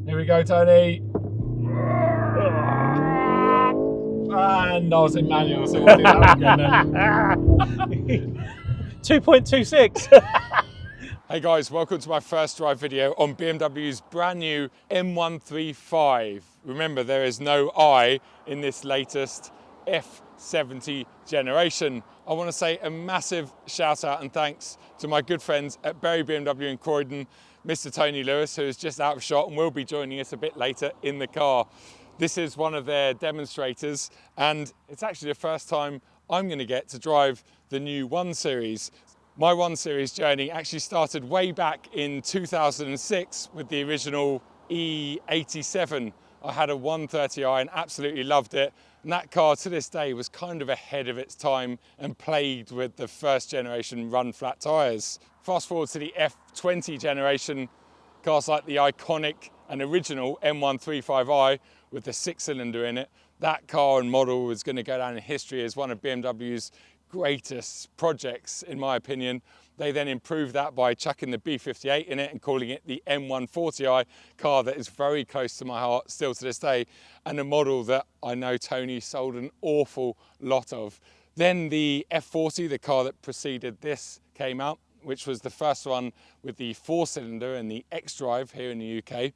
Here we go, Tony. And I was in manual, so we'll do that again then. 2.26. Hey guys, welcome to my first drive video on BMW's brand new M135. Remember, there is no I in this latest F70 generation. I want to say a massive shout out and thanks to my good friends at Berry BMW in Croydon, Mr. Tony Lewis, who is just out of shot and will be joining us a bit later in the car. This is one of their demonstrators, and it's actually the first time I'm going to get to drive the new 1 Series. My 1 Series journey actually started way back in 2006 with the original E87. I had a 130i and absolutely loved it. And that car to this day was kind of ahead of its time and plagued with the first generation run flat tyres. Fast forward to the F20 generation, cars like the iconic and original M135i with the 6-cylinder in it. That car and model is going to go down in history as one of BMW's greatest projects, in my opinion. They then improved that by chucking the B58 in it and calling it the M140i, car that is very close to my heart still to this day, and a model that I know Tony sold an awful lot of. Then the F40, the car that preceded this, came out, which was the first one with the 4-cylinder and the X-Drive here in the UK.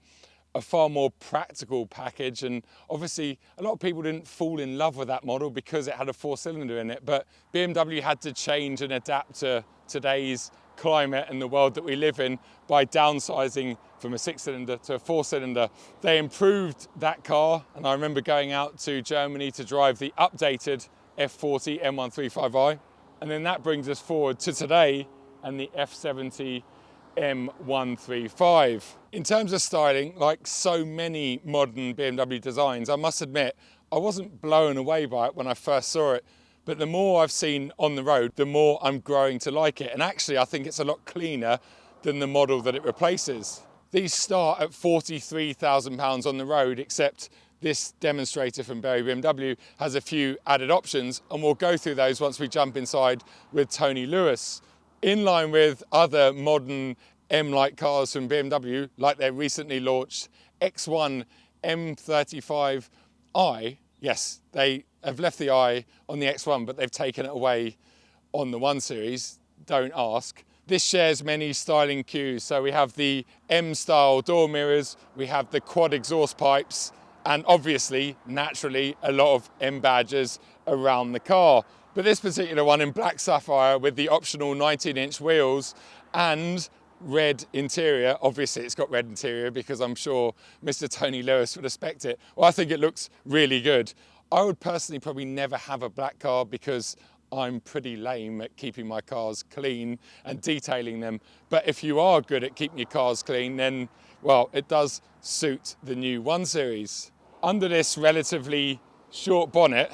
A far more practical package, and obviously a lot of people didn't fall in love with that model because it had a 4-cylinder in it, but BMW had to change and adapt to today's climate and the world that we live in by downsizing from a 6-cylinder to a 4-cylinder. They improved that car, and I remember going out to Germany to drive the updated F40 M135i, and then that brings us forward to today and the F70 M135. In terms of styling, like so many modern BMW designs, I must admit, I wasn't blown away by it when I first saw it, but the more I've seen on the road, the more I'm growing to like it. And actually, I think it's a lot cleaner than the model that it replaces. These start at £43,000 on the road, except this demonstrator from Berry BMW has a few added options, and we'll go through those once we jump inside with Tony Lewis. In line with other modern M-like cars from BMW, like their recently launched X1 M35i, yes, they have left the I on the X1, but they've taken it away on the 1 Series, don't ask. This shares many styling cues. So we have the M-style door mirrors, we have the quad exhaust pipes, and obviously, naturally, a lot of M badges around the car. But this particular one in black sapphire with the optional 19-inch wheels and red interior. Obviously it's got red interior because I'm sure Mr. Tony Lewis would expect it. Well, I think it looks really good. I would personally probably never have a black car because I'm pretty lame at keeping my cars clean and detailing them. But if you are good at keeping your cars clean, then, well, it does suit the new 1 Series. Under this relatively short bonnet,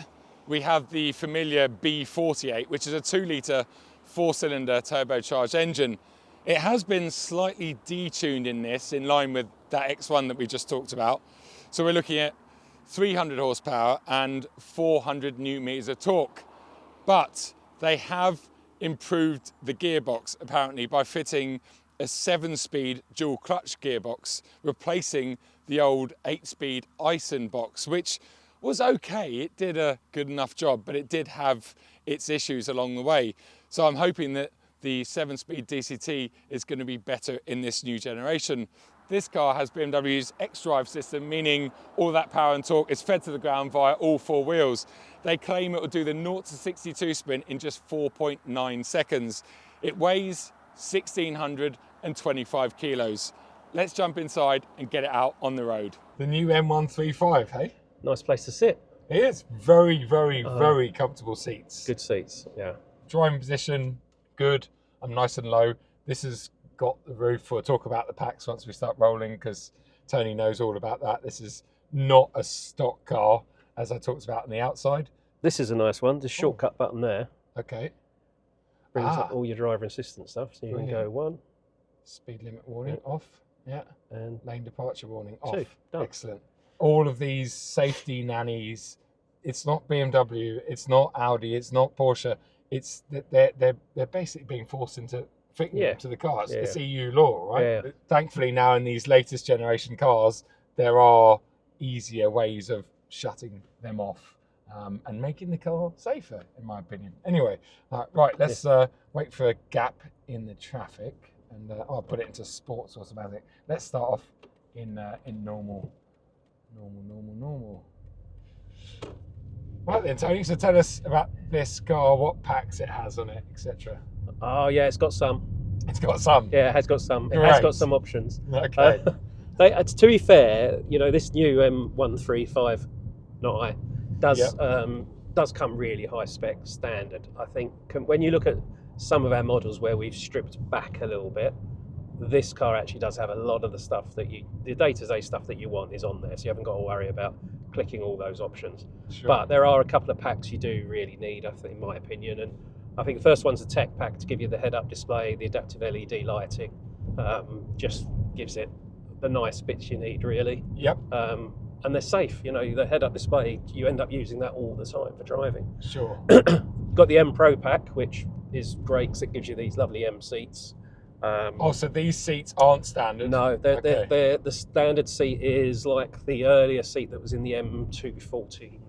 we have the familiar B48, which is a 2-litre 4-cylinder turbocharged engine. It has been slightly detuned in this, in line with that X1 that we just talked about. So we're looking at 300 horsepower and 400 newton meters of torque. But they have improved the gearbox, apparently, by fitting a 7-speed dual clutch gearbox, replacing the old 8-speed Ison box, which was okay. It did a good enough job, but it did have its issues along the way. So I'm hoping that the 7-speed DCT is going to be better in this new generation. This car has BMW's X-Drive system, meaning all that power and torque is fed to the ground via all 4 wheels. They claim it will do the 0 to 62 sprint in just 4.9 seconds. It weighs 1,625 kilos. Let's jump inside and get it out on the road. The new M135, hey? Nice place to sit. It is very, very comfortable seats. Good seats, yeah. Driving position, good. I'm nice and low. This has got the roof. We'll talk about the packs once we start rolling because Tony knows all about that. This is not a stock car, as I talked about on the outside. This is a nice one. The shortcut button there. Okay. Brings up all your driver assistance stuff. So you can go 1. Speed limit warning off. Yeah. And lane departure warning off. 2. Done. Excellent. All of these safety nannies, it's not BMW, it's not Audi, it's not Porsche. It's they're basically being forced into fitting them to the cars. It's EU law, right? Yeah. Thankfully now in these latest generation cars, there are easier ways of shutting them off and making the car safer, in my opinion. Anyway, right, let's wait for a gap in the traffic, and I'll put it into sports automatic. Let's start off in normal. Right then, Tony, so tell us about this car, what packs it has on it, etc. Oh yeah, it's got some. It's got some. Yeah, it has got some. Great. It has got some options. Okay. To be fair, you know, this new M135 does come really high spec standard. I think when you look at some of our models where we've stripped back a little bit, this car actually does have a lot of the stuff that the day-to-day stuff that you want is on there, so you haven't got to worry about clicking all those options. Sure. But there are a couple of packs you do really need, I think, in my opinion. And I think the first one's a tech pack to give you the head-up display, the adaptive LED lighting. Just gives it the nice bits you need, really. Yep. And they're safe. You know, the head-up display, you end up using that all the time for driving. Sure. Got the M Pro pack, which is great because it gives you these lovely M seats. So these seats aren't standard? No, the standard seat is like the earlier seat that was in the M240.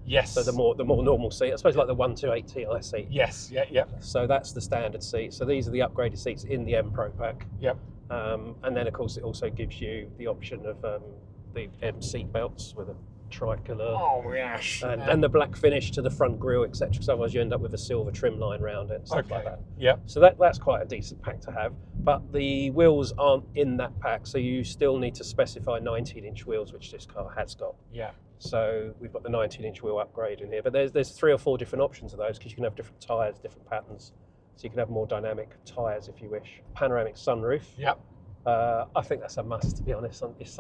Yes. So the more normal seat, I suppose, like the 128 Ti seat. Yes. Yeah. So that's the standard seat. So these are the upgraded seats in the M Pro pack. Yep. And then of course it also gives you the option of the M seat belts with a tricolor. Oh yes. And the black finish to the front grille, etc. Because otherwise you end up with a silver trim line around it and stuff like that. Yep. So that's quite a decent pack to have. But the wheels aren't in that pack, so you still need to specify 19-inch wheels, which this car has got. Yeah. So we've got the 19-inch wheel upgrade in here, but there's 3 or 4 different options of those because you can have different tyres, different patterns. So you can have more dynamic tyres if you wish. Panoramic sunroof. Yep. I think that's a must, to be honest. It's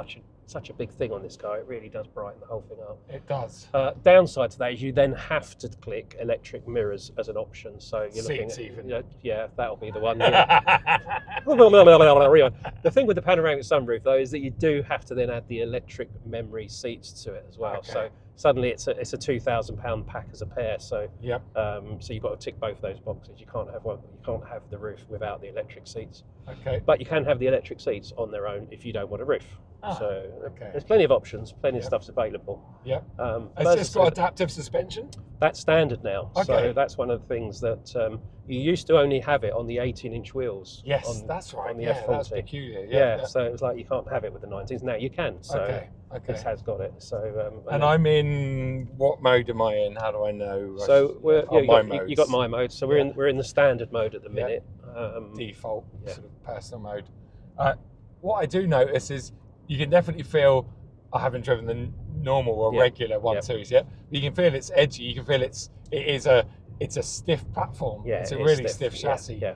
such a big thing on this car. It really does brighten the whole thing up. It does. Downside to that is you then have to click electric mirrors as an option. So you're looking at, even. Yeah, that'll be the one. Yeah. The thing with the panoramic sunroof though is that you do have to then add the electric memory seats to it as well. Okay. So suddenly it's a £2,000 pack as a pair. So yep. So you've got to tick both those boxes. You can't have the roof without the electric seats. Okay. But you can have the electric seats on their own if you don't want a roof. So okay. There's plenty of options, plenty of stuff's available. Yeah. Has this got adaptive suspension? That's standard now. Okay. So that's one of the things that you used to only have it on the 18-inch wheels. Yes, that's right. On the F40. That's peculiar. Yeah. So it was like you can't have it with the 19s. Now you can. So okay. this has got it. So and I'm in, what mode am I in? How do I know? So you got my mode. So we're in the standard mode at the minute. Default sort of personal mode. What I do notice is you can definitely feel, I haven't driven the normal or regular 1.2s yet, but you can feel it's edgy, you can feel it's a stiff platform. Yeah, it's a really stiff chassis. Yeah.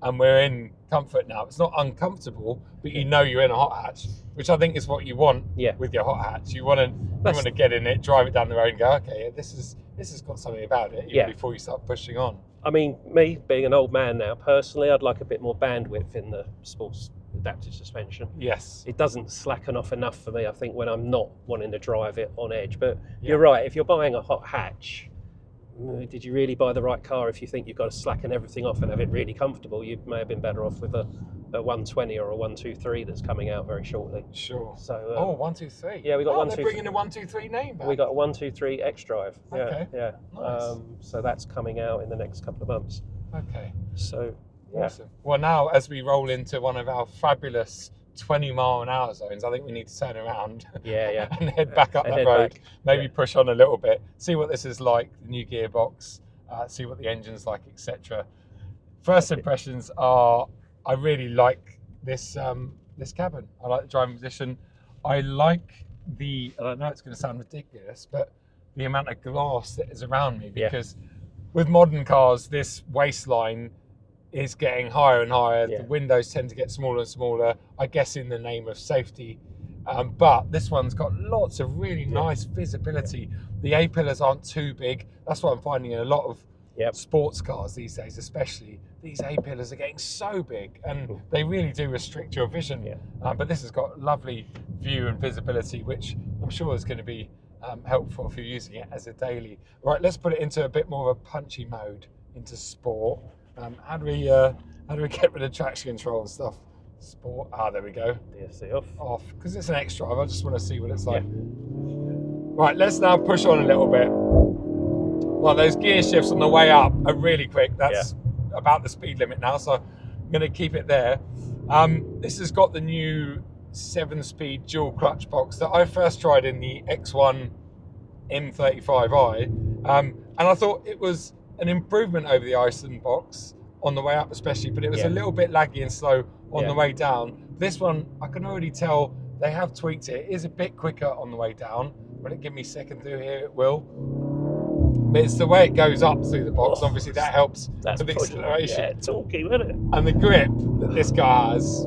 And we're in comfort now. It's not uncomfortable, but you know you're in a hot hatch, which I think is what you want with your hot hatch. You want to get in it, drive it down the road and go, okay, this has got something about it before you start pushing on. I mean, me being an old man now, personally, I'd like a bit more bandwidth in the sports adaptive suspension. Yes. It doesn't slacken off enough for me, I think, when I'm not wanting to drive it on edge. But you're right, if you're buying a hot hatch, did you really buy the right car if you think you've got to slacken everything off and have it really comfortable? You may have been better off with a 120 or a 123 that's coming out very shortly. Sure. So 123. Yeah, we got 123. They're bringing the 123 name back. We got a 123 X Drive. Okay. Yeah. Nice. So that's coming out in the next couple of months. Okay. So awesome. Well, now as we roll into one of our fabulous 20-mile-an-hour zones, I think we need to turn around. And head back up that road. Maybe push on a little bit. See what this is like. The new gearbox. See what the engine's like, etc. First impressions are, I really like this this cabin. I like the driving position. I like and I know it's going to sound ridiculous, but the amount of glass that is around me, because with modern cars, this waistline is getting higher and higher. The windows tend to get smaller and smaller, I guess in the name of safety. But this one's got lots of really nice visibility. The A-pillars aren't too big. That's what I'm finding in a lot of sports cars these days, especially. These A-pillars are getting so big and they really do restrict your vision. But this has got lovely view and visibility, which I'm sure is going to be helpful if you're using it as a daily. Right, let's put it into a bit more of a punchy mode, into sport. How do we get rid of traction control and stuff? Sport. Ah, there we go. DSC off. Off, because it's an X-Drive. I just want to see what it's like. Right, let's now push on a little bit. Well, those gear shifts on the way up are really quick. That's about the speed limit now, so I'm going to keep it there. This has got the new 7-speed dual clutch box that I first tried in the X1 M35i, and I thought it was an improvement over the Ison box on the way up especially, but it was a little bit laggy and slow on the way down. This one, I can already tell they have tweaked it. It is a bit quicker on the way down. Will it give me second through here? It will. But it's the way it goes up through the box. Obviously, that helps with the acceleration. Yeah, talky, isn't it? And the grip that this car has.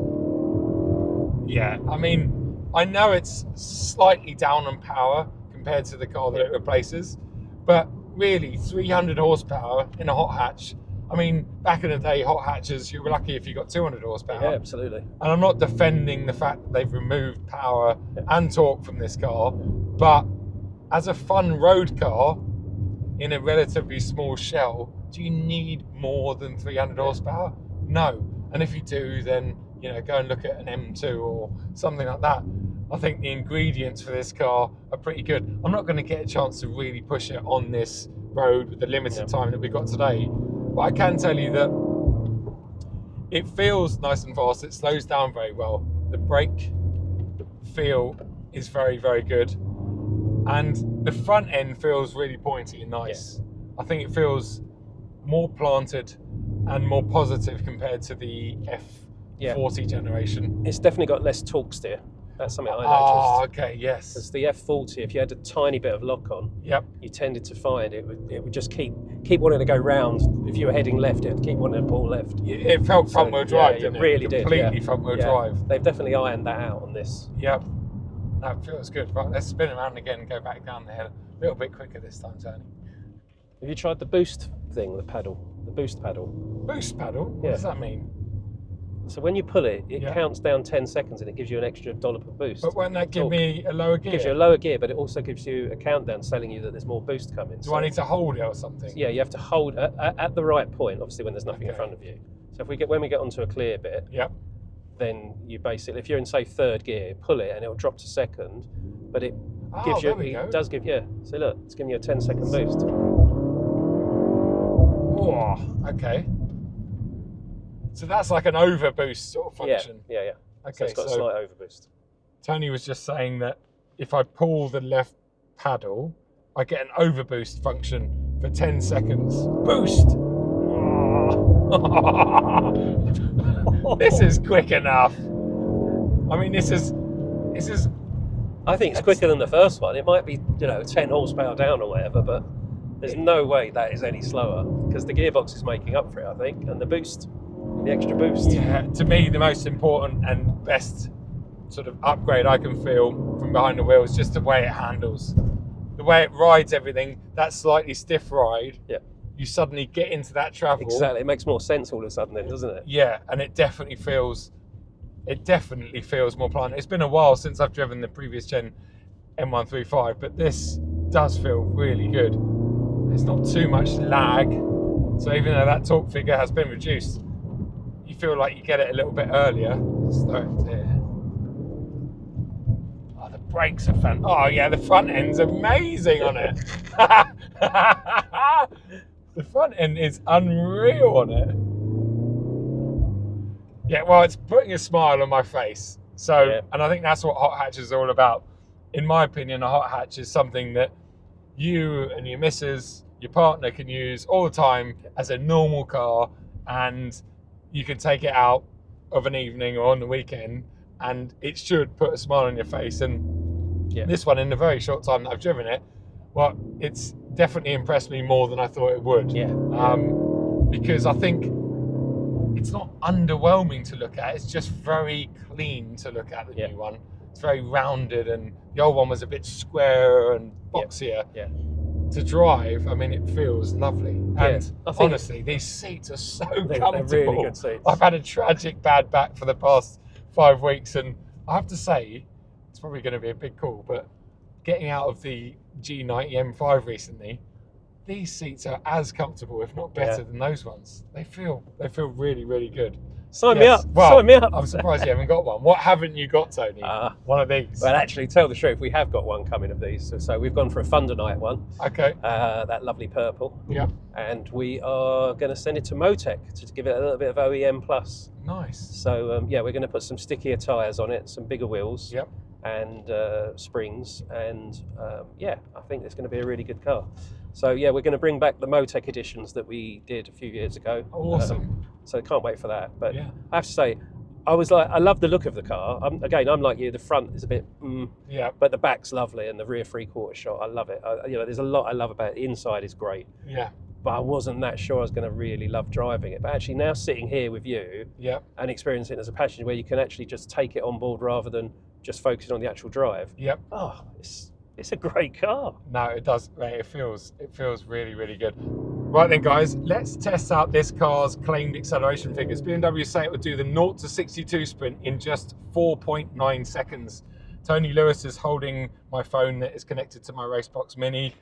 Yeah, I mean, I know it's slightly down on power compared to the car that it replaces, but really, 300 horsepower in a hot hatch. I mean, back in the day, hot hatches, you were lucky if you got 200 horsepower. Yeah, absolutely. And I'm not defending the fact that they've removed power and torque from this car, but as a fun road car in a relatively small shell, do you need more than 300 horsepower? No. And if you do, then go and look at an M2 or something like that. I think the ingredients for this car are pretty good. I'm not going to get a chance to really push it on this road with the limited time that we've got today, but I can tell you that it feels nice and fast. It slows down very well. The brake feel is very, very good. And the front end feels really pointy and nice. I think it feels more planted and more positive compared to the F40 generation. It's definitely got less torque steer. That's something I noticed. Oh, okay, yes. Because the F40, if you had a tiny bit of lock on, you tended to find it would just keep wanting to go round. If you were heading left, it would keep wanting to pull left. It felt front wheel drive, didn't it? It really did. Completely front wheel drive. They've definitely ironed that out on this. Yep. That feels good. Right, let's spin around again and go back down the hill. A little bit quicker this time, Tony. Have you tried the boost thing, the boost paddle? Boost paddle? What does that mean? So when you pull it, it counts down 10 seconds and it gives you an extra dollop of boost. But won't that give me a lower gear? It gives you a lower gear, but it also gives you a countdown telling you that there's more boost coming. Do I need to hold it or something? Yeah, you have to hold at the right point, obviously when there's nothing in front of you. So when we get onto a clear bit, then you basically, if you're in say third gear, pull it and it'll drop to second, but it gives you, it does give, so look, it's giving you a 10-second boost. Oh, okay. So that's like an overboost sort of function. Yeah. Okay, so it's got a slight overboost. Tony was just saying that if I pull the left paddle, I get an overboost function for 10 seconds. Boost! This is quick enough. I mean, this is. I think it's quicker than the first one. It might be, 10 horsepower down or whatever, but there's no way that is any slower because the gearbox is making up for it, I think, and the extra boost. Yeah, to me, the most important and best sort of upgrade I can feel from behind the wheel is just the way it handles. The way it rides everything, that slightly stiff ride. Yeah. You suddenly get into that travel. Exactly, it makes more sense all of a sudden then, doesn't it? Yeah, and it definitely feels more planted. It's been a while since I've driven the previous gen M135, but this does feel really good. There's not too much lag, so even though that torque figure has been reduced, you feel like you get it a little bit earlier. Slow it here. Oh, the brakes are fun. Oh yeah, the front end's amazing on it. The front end is unreal on it. Yeah, well, it's putting a smile on my face. So, and I think that's what hot hatch is all about. In my opinion, a hot hatch is something that you and your missus, your partner can use all the time as a normal car, and you can take it out of an evening or on the weekend, and it should put a smile on your face. And this one, in the very short time that I've driven it, well, it's definitely impressed me more than I thought it would. Yeah. Because I think it's not underwhelming to look at. It's just very clean to look at, the new one. It's very rounded, and the old one was a bit square and boxier. Yeah. To drive, I mean, it feels lovely. And honestly, these seats are so comfortable. They're really good seats. I've had a tragic bad back for the past 5 weeks, and I have to say, it's probably going to be a big call, but getting out of the G90 M5 recently, these seats are as comfortable, if not better, than those ones. They feel really, really good. Sign me up. Well, Sign me up. I'm surprised you haven't got one. What haven't you got, Tony? One of these? Well, actually, tell the truth, we have got one coming of these. So we've gone for a Thunder Night one. Okay. That lovely purple. Yeah. And we are going to send it to Motec to give it a little bit of OEM plus. Nice. So yeah, we're going to put some stickier tyres on it, some bigger wheels. Yep. And springs, and yeah, I think it's going to be a really good car. So yeah, we're going to bring back the Motec editions that we did a few years ago. Awesome. So can't wait for that. But yeah. I have to say, I love the look of the car. Again, I'm like you. The front is a bit, yeah, but the back's lovely, and the rear three-quarter shot, I love it. There's a lot I love about it. The inside is great. Yeah. But I wasn't that sure I was going to really love driving it. But actually, now sitting here with you, yeah, and experiencing it as a passenger, where you can actually just take it on board rather than just focusing on the actual drive. Yep. Oh, it's a great car. No, it does. Mate, it feels really, really good. Right then, guys, let's test out this car's claimed acceleration figures. BMW say it would do the 0 to 62 sprint in just 4.9 seconds. Tony Lewis is holding my phone that is connected to my Racebox Mini.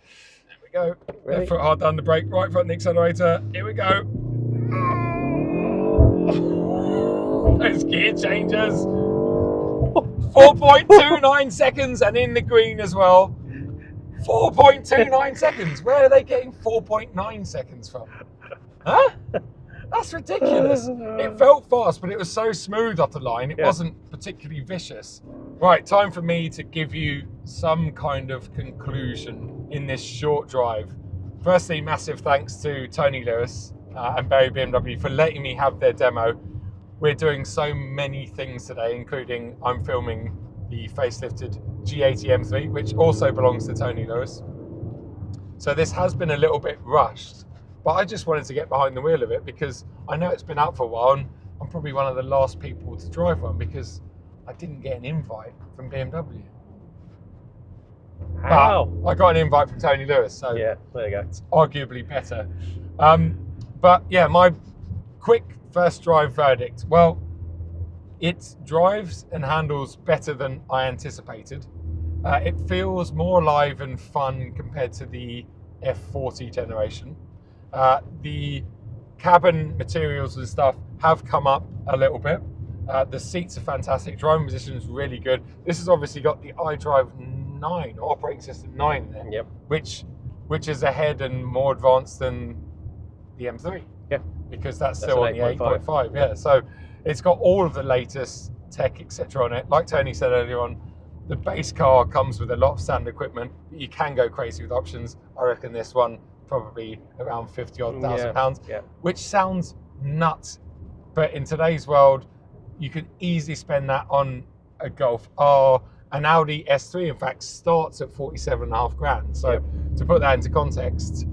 There we go. Ready? Left foot hard down the brake, right foot on the accelerator. Here we go. Oh, those gear changes. 4.29 seconds and in the green as well. 4.29 seconds. Where are they getting 4.9 seconds from? Huh? That's ridiculous. It felt fast, but it was so smooth off the line. It wasn't particularly vicious. Right, time for me to give you some kind of conclusion in this short drive. Firstly, massive thanks to Tony Lewis and Barry BMW for letting me have their demo. We're doing so many things today, including I'm filming the facelifted G80 M3, which also belongs to Tony Lewis. So this has been a little bit rushed, but I just wanted to get behind the wheel of it because I know it's been out for a while and I'm probably one of the last people to drive one because I didn't get an invite from BMW. How? But I got an invite from Tony Lewis, so yeah, there you go. It's arguably better. But yeah, my quick first drive verdict. Well, it drives and handles better than I anticipated. It feels more alive and fun compared to the F40 generation. The cabin materials and stuff have come up a little bit. The seats are fantastic. Driving position is really good. This has obviously got the iDrive 9 or operating system 9 there, yep. which is ahead and more advanced than the M3. Yeah, because that's still on the 8.5. 8.5. Yeah, so it's got all of the latest tech, etc. on it. Like Tony said earlier on, the base car comes with a lot of standard equipment. You can go crazy with options. I reckon this one probably around 50,000 pounds, which sounds nuts. But in today's world, you can easily spend that on a Golf R. An Audi S3, in fact, starts at 47.5 grand. So to put that into context,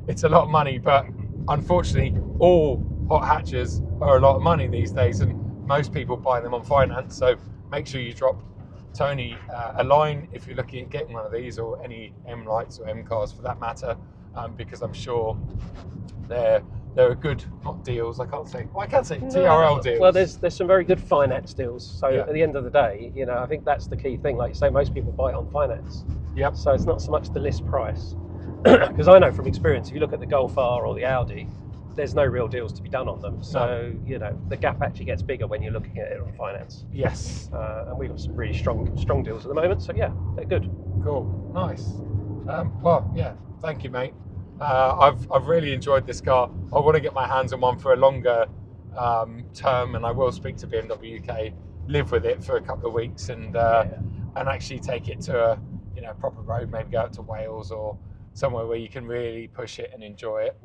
it's a lot of money, but unfortunately, all hot hatches are a lot of money these days, and most people buy them on finance. So make sure you drop Tony a line if you're looking at getting one of these, or any M Lights or M cars for that matter, because I'm sure they're good, not deals. I can't say TRL deals. Well, there's some very good finance deals. So at the end of the day, I think that's the key thing. Like you say, most people buy it on finance. Yep. So it's not so much the list price. Because I know from experience, if you look at the Golf R or the Audi, there's no real deals to be done on them. So, the gap actually gets bigger when you're looking at it on finance. Yes. And we've got some really strong deals at the moment. So, yeah, they're good. Cool. Nice. Well, yeah, thank you, mate. I've really enjoyed this car. I want to get my hands on one for a longer term, and I will speak to BMW UK, live with it for a couple of weeks, and actually take it to a proper road, maybe go out to Wales or somewhere where you can really push it and enjoy it.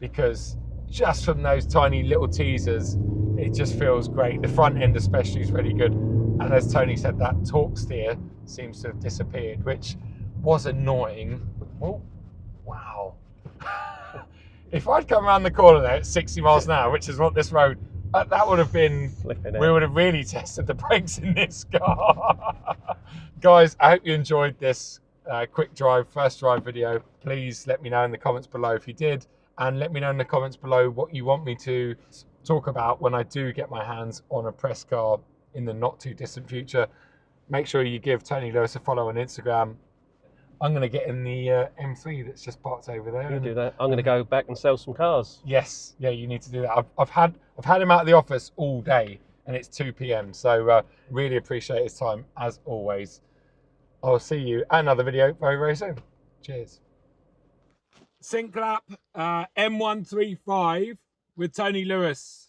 Because just from those tiny little teasers, it just feels great. The front end especially is really good, and as Tony said, that torque steer seems to have disappeared, which was annoying. Oh, wow. If I'd come around the corner there at 60 miles an hour, which is what this road, that would have been, we would have really tested the brakes in this car. Guys, I hope you enjoyed this quick drive, first drive video. Please let me know in the comments below if you did, and let me know in the comments below what you want me to talk about when I do get my hands on a press car in the not too distant future. Make sure you give Tony Lewis a follow on Instagram. I'm going to get in the M3 that's just parked over there. You do that. I'm going to go back and sell some cars. Yes, yeah, you need to do that. I've had him out of the office all day, and it's 2 p.m. So really appreciate his time as always. I'll see you at another video very, very soon. Cheers. Sync lap M135 with Tony Lewis.